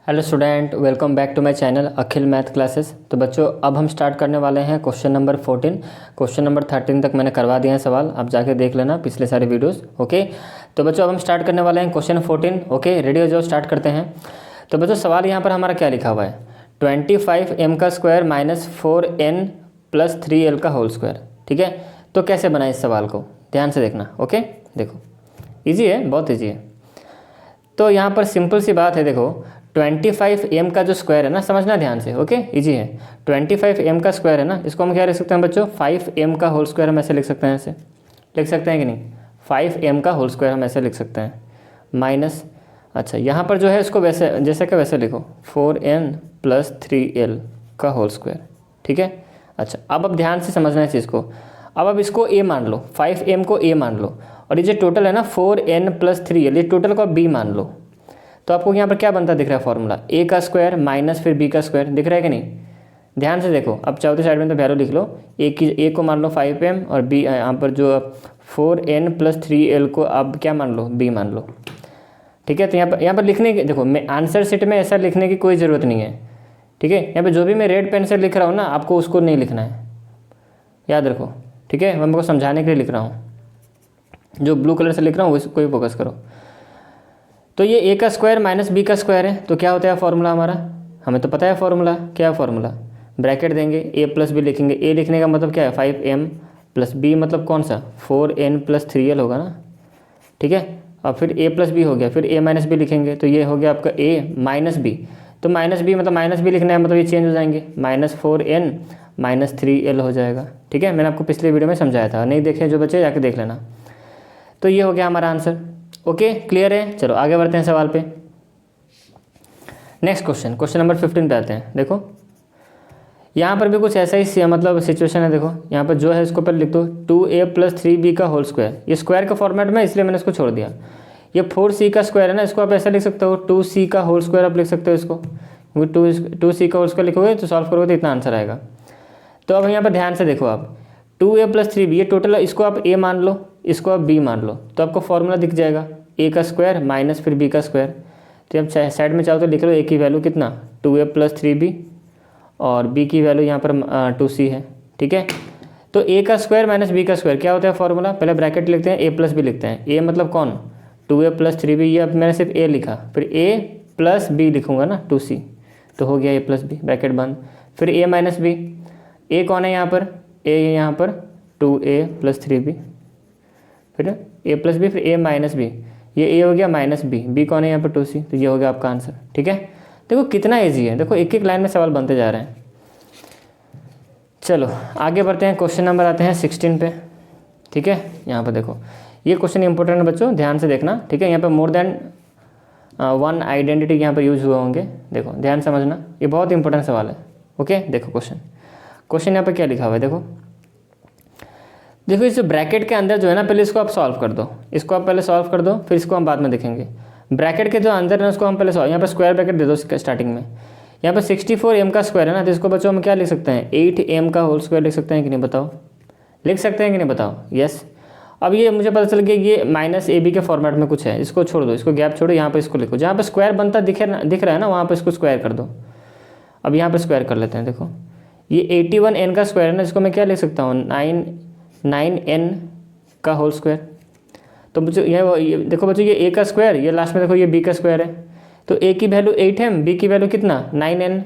Hello student, welcome back to my channel Akhil math classes. तो बच्चों, अब हम स्टार्ट करने वाले हैं क्वेश्चन नंबर 14। क्वेश्चन नंबर 13 तक मैंने करवा दिए हैं सवाल, आप जाके देख लेना पिछले सारे वीडियोस। ओके, तो बच्चों अब हम स्टार्ट करने वाले हैं क्वेश्चन 14। ओके, रेडी हो जाओ, स्टार्ट करते हैं। तो बच्चों सवाल यहाँ पर हमारा क्या लिखा हुआ है, 25m का square minus 4n plus 3l का होल स्क्वायर। ठीक है, तो कैसे बनाए इस सवाल को, ध्यान से देखना। ओके, देखो ईजी है, बहुत ईजी है। तो यहाँ पर सिंपल सी बात है, देखो 25m का जो स्क्वायर है ना, समझना ध्यान से। ओके, इजी है। 25m का स्क्वायर है ना, इसको हम क्या लिख सकते हैं बच्चों, 5m का होल स्क्वायर हम ऐसे लिख सकते हैं, ऐसे लिख सकते हैं कि नहीं। 5m का होल स्क्वायर हम ऐसे लिख सकते हैं माइनस, अच्छा यहाँ पर जो है इसको वैसे जैसे कि वैसे लिखो, 4n प्लस 3l का होल स्क्वायर। ठीक है, अच्छा अब ध्यान से समझना है इस चीज़ को। अब इसको a मान लो, 5m को a मान लो, और ये जो टोटल है ना 4n प्लस 3l, ये टोटल को b मान लो। तो आपको यहाँ पर क्या बनता दिख रहा है फॉर्मूला, a का स्क्वायर माइनस फिर b का स्क्वायर, दिख रहा है कि नहीं। ध्यान से देखो, अब चौथी साइड में तो वैल्यू लिख लो, a को मान लो 5m और b यहाँ पर जो 4n प्लस 3l को अब क्या मान लो, b मान लो। ठीक है, तो यहाँ पर लिखने की देखो, मैं आंसर शीट में ऐसा लिखने की कोई ज़रूरत नहीं है। ठीक है, यहाँ पर जो भी मैं रेड पेन से लिख रहा हूँ ना, आपको उसको नहीं लिखना है, याद रखो। ठीक है, मैं आपको समझाने के लिए लिख रहा हूँ, जो ब्लू कलर से लिख रहा हूँ उसको ही फोकस करो। तो ये a का स्क्वायर माइनस b का स्क्वायर है, तो क्या होता है फॉर्मूला हमारा, हमें तो पता है फॉर्मूला, क्या है फॉर्मूला, ब्रैकेट देंगे, a प्लस बी लिखेंगे। a लिखने का मतलब क्या है, 5m प्लस b मतलब कौन सा, 4n प्लस 3l होगा ना। ठीक है, और फिर a प्लस बी हो गया, फिर a माइनस बी लिखेंगे, तो ये हो गया आपका a माइनस बी। तो माइनस बी मतलब माइनस बी लिखना है, मतलब ये चेंज हो जाएंगे, माइनस 4n माइनस 3l हो जाएगा। ठीक है, मैंने आपको पिछले वीडियो में समझाया था, नहीं देखे जो बच्चे जाके देख लेना। तो ये हो गया हमारा आंसर। ओके, क्लियर है। चलो आगे बढ़ते हैं सवाल पे। नेक्स्ट क्वेश्चन, क्वेश्चन नंबर 15 पे आते हैं। देखो यहाँ पर भी कुछ ऐसा ही मतलब सिचुएशन है। देखो यहाँ पर जो है इसको पहले लिख दो, 2a प्लस 3b का होल स्क्वायर। ये स्क्वायर का फॉर्मेट में, इसलिए मैंने इसको छोड़ दिया। ये 4c का स्क्वायर है ना, इसको आप ऐसा लिख सकते हो, 2c का होल स्क्वायर आप लिख सकते हो इसको, क्योंकि 2c का होल स्क्वायर लिखोगे तो सॉल्व करोगे तो इतना आंसर आएगा। तो अब यहाँ पर ध्यान से देखो, आप 2a प्लस 3b, ये टोटल है, इसको आप a मान लो, इसको आप b मान लो, तो आपको फॉर्मूला दिख जाएगा, a का स्क्वायर माइनस फिर b का स्क्वायर। तो अब साइड में चाहो तो लिख लो a की वैल्यू कितना, 2a प्लस 3b, और b की वैल्यू यहाँ पर 2c है। ठीक है, तो a का स्क्वायर माइनस b का स्क्वायर क्या होता है फॉर्मूला, पहले ब्रैकेट लिखते हैं, a प्लस b लिखते हैं। a मतलब कौन, 2a प्लस 3b, ये अब मैंने सिर्फ a लिखा, फिर a प्लस b लिखूँगा ना, 2c, तो हो गया a प्लस बी, ब्रैकेट बंद। फिर a माइनस b, a कौन है यहाँ पर, a है यहाँ पर 2a प्लस 3b, फिर a प्लस बी, फिर a माइनस बी, ये a हो गया माइनस b कौन है यहाँ पर 2c, तो ये हो गया आपका आंसर। ठीक है, देखो कितना इजी है, देखो एक एक लाइन में सवाल बनते जा रहे हैं। चलो आगे बढ़ते हैं, क्वेश्चन नंबर आते हैं 16 पे। ठीक है, यहाँ पर देखो ये क्वेश्चन इंपॉर्टेंट है बच्चों, ध्यान से देखना। ठीक है, यहाँ पर मोर देन वन आइडेंटिटी यहाँ पर यूज हुए होंगे, देखो ध्यान समझना, ये बहुत इंपॉर्टेंट सवाल है। ओके, देखो क्वेश्चन यहाँ पर क्या लिखा हुआ है, देखो इस ब्रैकेट के अंदर जो है ना, पहले इसको आप सॉल्व कर दो, इसको आप पहले सॉल्व कर दो, फिर इसको हम बाद में देखेंगे। ब्रैकेट के जो अंदर है उसको हम पहले सॉल्व, यहाँ पर स्क्वायर ब्रैकेट दे दो स्टार्टिंग में। यहाँ पर 64m का स्क्वायर है ना, तो इसको बच्चों हम क्या लिख सकते हैं, 8m का होल स्क्वायर लिख सकते हैं कि नहीं, बताओ, लिख सकते हैं कि नहीं, बताओ। यस, अब ये मुझे पता चल गया ये माइनस ab के फॉर्मेट में कुछ है, इसको छोड़ दो, इसको गैप छोड़ो, यहाँ पर इसको लिखो, जहाँ पर स्क्वायर बनता दिख रहा है ना, वहाँ पर इसको स्क्वायर कर दो। अब यहाँ पर स्क्वायर कर लेते हैं, देखो ये 81n का स्क्वायर है ना, इसको मैं क्या लिख सकता हूँ, 9n का होल स्क्वायर। तो बच्चों ये देखो बच्चों, ये a का स्क्वायर, ये लास्ट में देखो ये b का स्क्वायर है, तो a की वैल्यू 8 है, b की वैल्यू कितना 9n।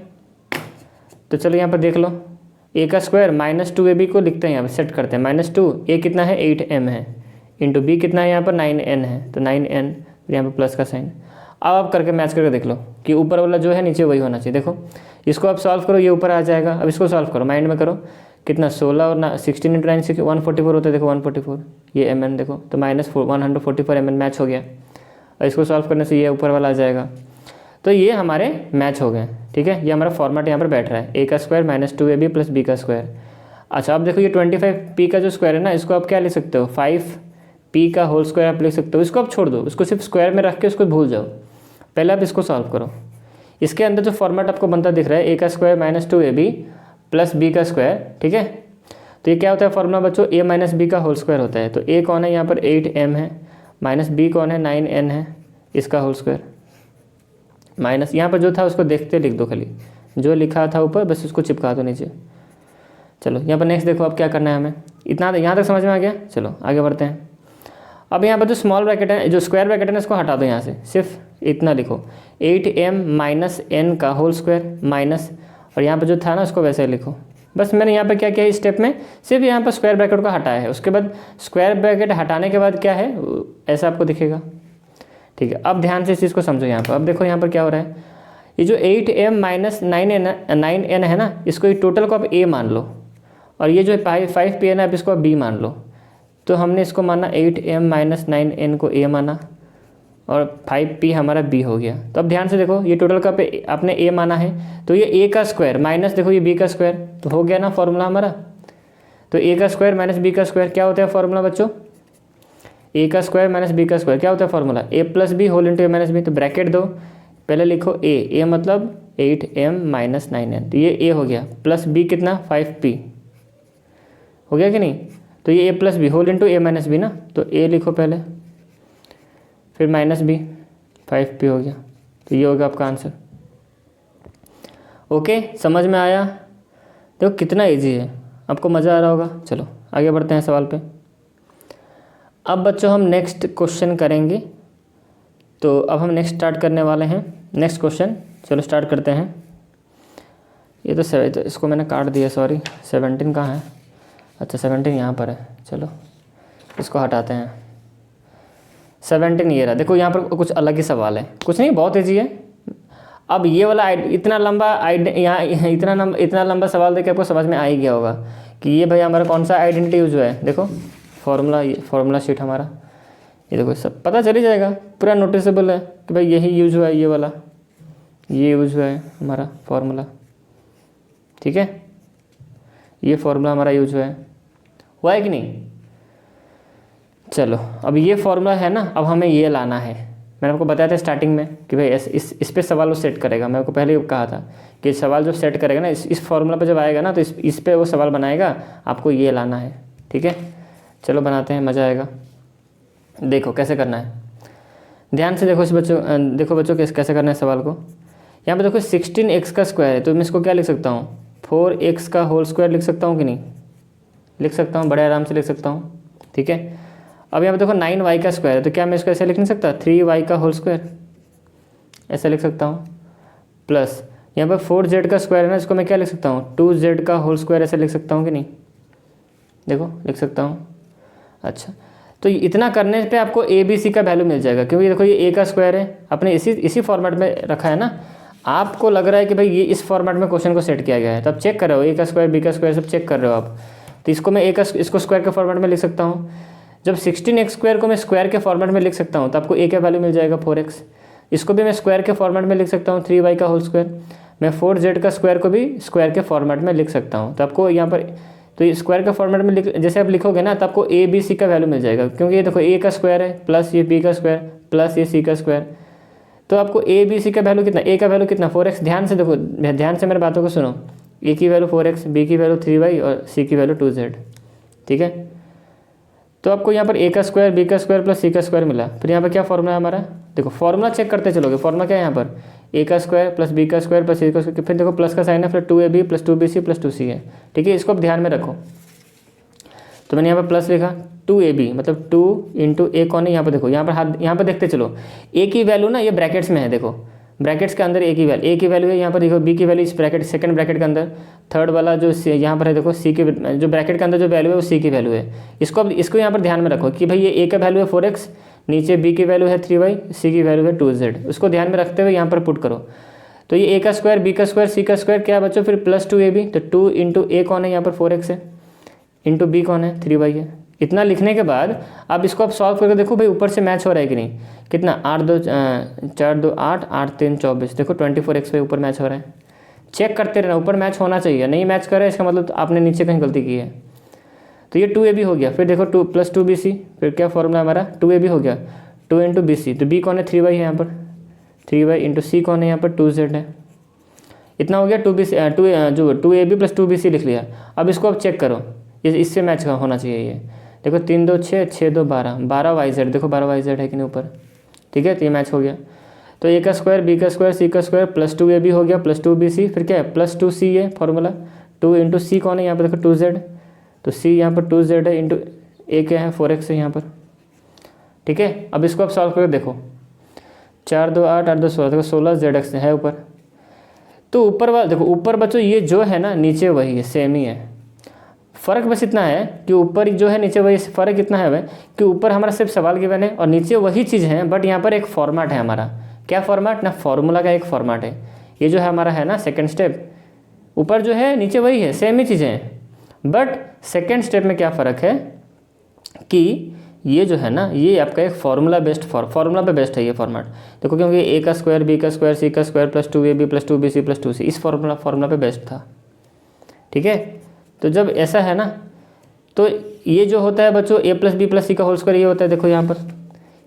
तो चलो यहाँ पर देख लो, a का स्क्वायर माइनस 2ab को लिखते हैं, यहाँ पर सेट करते हैं, माइनस 2, a कितना है 8m है, इंटू b कितना है यहाँ पर 9n है, तो 9n, यहाँ पर प्लस का साइन। अब आप करके मैच करके देख लो कि ऊपर वाला जो है नीचे वही होना चाहिए। देखो इसको आप सॉल्व करो, ये ऊपर आ जाएगा। अब इसको सॉल्व करो, माइंड में करो, कितना 16 और 16 इंटू 9 144 होता है, देखो 144, ये mn देखो, तो माइनस 144 mn मैच हो गया। और इसको सॉल्व करने से ये ऊपर वाला आ जाएगा, तो ये हमारे मैच हो गए। ठीक है, ये हमारा फॉर्मेट यहाँ पर बैठ रहा है, a का square minus 2ab plus b का स्क्वायर। अच्छा अब देखो ये 25p का जो स्क्वायर है ना, इसको आप क्या लिख सकते हो, 5p का होल स्क्वायर आप लिख सकते हो। इसको आप छोड़ दो, उसको सिर्फ स्क्वायर में रख के उसको भूल जाओ, पहले आप इसको सॉल्व करो। इसके अंदर जो फॉर्मेट आपको बनता दिख रहा है, a का square minus 2ab plus b का स्क्वायर। ठीक है, तो ये क्या होता है फॉर्मूला बच्चों, a माइनस बी का होल स्क्वायर होता है। तो a कौन है यहाँ पर 8m है, माइनस b कौन है 9n है, इसका होल स्क्वायर। माइनस, यहाँ पर जो था उसको देखते लिख दो, खाली जो लिखा था ऊपर बस उसको चिपका दो नीचे। चलो यहाँ पर नेक्स्ट देखो अब क्या करना है हमें, इतना यहाँ तक समझ में आ गया। चलो आगे बढ़ते हैं। अब यहाँ पर जो स्मॉल ब्रैकेट है, जो स्क्वायर ब्रैकेट है ना, इसको हटा दो यहाँ से, सिर्फ इतना लिखो 8m माइनस n का होल स्क्वायर माइनस, और यहाँ पर जो था ना उसको वैसे ही लिखो। बस मैंने यहाँ पर क्या किया, इस स्टेप में सिर्फ यहाँ पर स्क्वायर ब्रैकेट को हटाया है। उसके बाद स्क्वायर ब्रैकेट हटाने के बाद क्या है, ऐसा आपको दिखेगा। ठीक है, अब ध्यान से इस चीज़ को समझो। यहाँ पर अब देखो यहाँ पर क्या हो रहा है, ये जो 8m माइनस 9n है ना, इसको ये टोटल को आप a मान लो, और ये जो 5p है ना, अब इसको आप b मान लो। तो हमने इसको माना 8m माइनस 9n को a माना, और 5p हमारा b हो गया। तो अब ध्यान से देखो, ये टोटल का पे आपने a माना है, तो ये a का स्क्वायर माइनस देखो ये b का स्क्वायर, तो हो गया ना फॉर्मूला हमारा। तो a का स्क्वायर माइनस b का स्क्वायर क्या होता है फॉर्मूला बच्चों, a का स्क्वायर माइनस b का स्क्वायर क्या होता है formula, a plus B whole into a minus B. तो ब्रैकेट दो, पहले लिखो a मतलब 8m माइनस 9n, तो ये a हो गया, प्लस b कितना 5p हो गया कि नहीं। तो ये a plus B whole into a minus B ना, तो a लिखो पहले, फिर माइनस b 5p हो गया। तो ये होगा आपका आंसर। ओके, समझ में आया। देखो कितना इजी है, आपको मज़ा आ रहा होगा। चलो आगे बढ़ते हैं सवाल पे। अब बच्चों हम नेक्स्ट क्वेश्चन करेंगे। तो अब हम नेक्स्ट स्टार्ट करने वाले हैं नेक्स्ट क्वेश्चन। चलो स्टार्ट करते हैं। ये तो इसको मैंने काट दिया, सॉरी। 17 कहाँ है, अच्छा 17 यहाँ पर है। चलो इसको हटाते हैं। 17 ये रहा। देखो यहाँ पर कुछ अलग ही सवाल है, कुछ नहीं, बहुत ईजी है। अब ये वाला इतना लंबा यहाँ इतना लंबा सवाल देख के आपको समझ में आ ही गया होगा कि ये भाई हमारा कौन सा आइडेंटिटी यूज हुआ है। देखो फार्मूला शीट हमारा, ये देखो सब पता चल ही जाएगा, पूरा नोटिसेबल है कि भाई यही यूज हुआ है, ये वाला ये यूज हुआ है हमारा फार्मूला। ठीक है, ये फार्मूला हमारा यूज हुआ है कि नहीं। चलो अब ये फार्मूला है ना, अब हमें ये लाना है। मैंने आपको बताया था स्टार्टिंग में कि भाई इस पे सवाल वो सेट करेगा। मैं आपको पहले ही कहा था कि सवाल जो सेट करेगा ना, इस फार्मूला पे जब आएगा ना, तो इस पे वो सवाल बनाएगा, आपको ये लाना है। ठीक है, चलो बनाते हैं, मज़ा आएगा। देखो कैसे करना है, ध्यान से देखो इस बच्चों, देखो बच्चों कैसे करना है सवाल को। यहाँ पे देखो 16x का स्क्वायर है, तो मैं इसको क्या लिख सकता हूँ, 4x का होल स्क्वायर लिख सकता हूँ कि नहीं, लिख सकता हूँ, बड़े आराम से लिख सकता हूँ। ठीक है, अब यहाँ पे देखो 9y का स्क्वायर है, तो क्या मैं इसको ऐसे लिख नहीं सकता, 3y का होल स्क्वायर ऐसे लिख सकता हूँ। प्लस यहाँ पर 4z का स्क्वायर है ना, इसको मैं क्या लिख सकता हूँ, 2z का होल स्क्वायर ऐसे लिख सकता हूँ कि नहीं, देखो लिख सकता हूँ। अच्छा, तो इतना करने पे आपको ABC का वैल्यू मिल जाएगा, क्योंकि देखो ये A का स्क्वायर है, अपने इसी फॉर्मेट में रखा है ना। आपको लग रहा है कि भाई ये इस फॉर्मेट में क्वेश्चन को सेट किया गया है, तो आप चेक कर रहे हो A का स्क्वायर B का स्क्वायर सब चेक कर रहे हो आप। तो इसको मैं इसको स्क्वायर के फॉर्मेट में लिख सकता हूँ। जब 16x स्क्वायर को मैं स्क्वायर के फॉर्मेट में लिख सकता हूँ, तो आपको A का वैल्यू मिल जाएगा 4x। इसको भी मैं स्क्वायर के फॉर्मेट में लिख सकता हूँ, 3y का होल स्क्वायर। मैं 4z का स्क्वायर को भी स्क्वायर के फॉर्मेट में लिख सकता हूँ। तो आपको यहाँ पर तो ये स्क्वायर का फॉर्मेट में जैसे आप लिखोगे ना, तो आपको ABC का वैल्यू मिल जाएगा, क्योंकि ये देखो A का स्क्वायर है प्लस ये B का स्क्वायर प्लस ये C का स्क्वायर। तो आपको ABC का वैल्यू कितना, A का वैल्यू कितना 4x। ध्यान से देखो, ध्यान से मेरे बातों को सुनो। A की वैल्यू 4x, B की वैल्यू 3y और C की वैल्यू 2z। ठीक है, तो आपको यहाँ पर A का स्क्वायर B का स्क्वायर प्लस C का स्क्वायर मिला। फिर यहाँ पर क्या फॉर्मूला है हमारा, देखो फॉर्मूला चेक करते चलोगे। फॉर्मूला क्या है यहाँ पर, A का स्क्वायर प्लस B का स्क्वायर प्लस C का स्क्वायर, फिर देखो प्लस का साइन है, फिर 2AB plus 2BC plus 2C है। ठीक है, इसको आप ध्यान में रखो। तो मैंने यहाँ पर प्लस लिखा, 2AB मतलब 2 इंटू A कौन है, यहाँ पर देखो, यहाँ पर देखते चलो। A की वैल्यू ना ये ब्रैकेट्स में है, देखो ब्रैकेट्स के अंदर A की वैल्यू है। यहाँ पर देखो B की वैल्यू इस ब्रैकेट सेकंड ब्रैकेट के अंदर, थर्ड वाला जो यहाँ पर है देखो C की जो ब्रैकेट के अंदर जो वैल्यू है वो C की वैल्यू है। इसको यहाँ पर ध्यान में रखो कि भाई ये A का वैल्यू है 4x, नीचे B की वैल्यू है 3y, C की वैल्यू है 2z। उसको ध्यान में रखते हुए यहाँ पर पुट करो। तो ये A का स्क्वायर B का स्क्वायर C का स्क्वायर क्या है बच्चों, फिर प्लस 2AB। तो 2 इंटू A कौन है, यहाँ पर 4x है, इंटू B कौन है 3y है। इतना लिखने के बाद अब इसको आप सॉल्व करके देखो भाई ऊपर से मैच हो रहा है कि नहीं। कितना 8 2 4 2 8 8 3 24, देखो 24x पे ऊपर मैच हो रहा है। चेक करते रहना, ऊपर मैच होना चाहिए, नहीं मैच कर रहा है इसका मतलब आपने नीचे कहीं गलती की है। तो ये 2AB हो गया, फिर देखो 2 प्लस 2BC, फिर क्या फॉर्मूला हमारा 2AB हो गया, 2 इंटू BC। तो B कौन है 3y है यहाँ पर, 3y इंटू C कौन है यहाँ पर 2z है। इतना हो गया 2AB प्लस 2BC लिख लिया। अब इसको आप चेक करो, इससे मैच होना चाहिए ये। देखो 3 2 6 6 2 12 12yz, देखो 12yz है कि नहीं ऊपर। ठीक है, तो ये मैच हो गया। तो ए का स्क्वायर बी का स्क्वायर सी का स्क्वायर प्लस 2ab हो गया प्लस 2bc, फिर क्या है प्लस 2c है फॉर्मूला, 2 इंटू सी कौन है यहाँ पर देखो 2z, तो c यहाँ पर 2z है इंटू ए क्या है 4x है यहाँ पर, ठीक है। अब इसको आप सॉल्व करके देखो, 4 2 8 8 2 16, देखो 16zx है ऊपर। तो ऊपर वाला देखो, ऊपर बच्चों ये जो है ना नीचे वही है, सेम ही है, फ़र्क बस इतना है कि ऊपर जो है नीचे वही, फ़र्क इतना है वह कि ऊपर हमारा सिर्फ सवाल गिवन है और नीचे वही चीज़ है, बट यहाँ पर एक फॉर्मेट है हमारा, क्या फॉर्मेट ना, फॉर्मूला का एक फॉर्मेट है। ये जो है हमारा है ना सेकंड स्टेप, ऊपर जो है नीचे वही है, सेम ही चीज़ें हैं, बट सेकंड स्टेप में क्या फ़र्क है कि ये जो है ना ये आपका एक फार्मूला बेस्ड फार्मूला पे बेस्ड है ये फॉर्मेट। देखो क्योंकि ए का स्क्वायर बी का स्क्वायर सी का square plus 2ab plus 2bc plus 2c इस फार्मूला पे बेस्ड था, ठीक है। तो जब ऐसा है ना तो ये जो होता है बच्चों ए प्लस बी प्लस सी का होल स्क्वायर ये होता है, देखो यहाँ पर,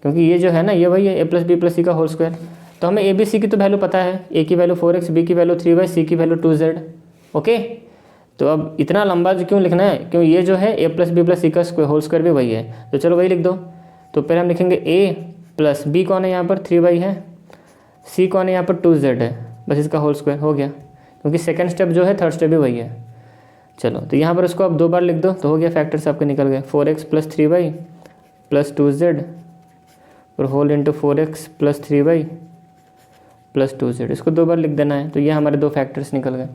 क्योंकि ये जो है ना ये वही है ए प्लस बी प्लस सी का होल स्क्वायर। तो हमें ए बी सी की तो वैल्यू पता है, ए की वैल्यू 4x, बी की वैल्यू 3y, सी की वैल्यू 2z, ओके। तो अब इतना लंबा जो क्यों लिखना है, क्यों ये जो है ए प्लस बी प्लस सी का होल स्क्वायर भी वही है, तो चलो वही लिख दो। तो पहले हम लिखेंगे ए प्लस बी कौन है यहाँ पर 3y है, सी कौन है यहाँ पर 2z है, बस इसका होल स्क्वायर हो गया, क्योंकि सेकंड स्टेप जो है थर्ड स्टेप भी वही है। चलो तो यहाँ पर इसको आप 2 बार लिख दो तो हो गया, फैक्टर्स आपके निकल गए, 4x plus 3y plus 2z और whole into 4x plus 3y plus 2z, इसको 2 बार लिख देना है। तो ये हमारे 2 फैक्टर्स निकल गए।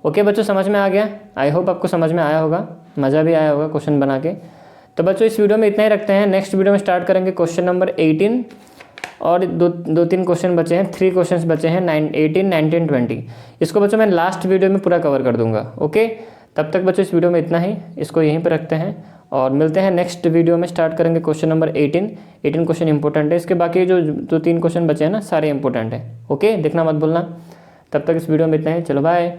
ओके बच्चों, समझ में आ गया? आई होप आपको समझ में आया होगा, मज़ा भी आया होगा क्वेश्चन बना के। तो बच्चों इस वीडियो में इतना ही रखते हैं, नेक्स्ट वीडियो में स्टार्ट करेंगे क्वेश्चन नंबर 18 और दो तीन क्वेश्चन बचे हैं, 3 क्वेश्चन बचे हैं 18 19 20। इसको बच्चों मैं लास्ट वीडियो में पूरा कवर कर दूंगा, ओके। तब तक बच्चों इस वीडियो में इतना ही, इसको यहीं पर रखते हैं और मिलते हैं नेक्स्ट वीडियो में। स्टार्ट करेंगे क्वेश्चन नंबर 18 क्वेश्चन इंपॉर्टेंट है, इसके बाकी जो 2-3 क्वेश्चन बचे हैं ना सारे इंपॉर्टेंट है, ओके, देखना मत भूलना। तब तक इस वीडियो में इतना ही, चलो बाय।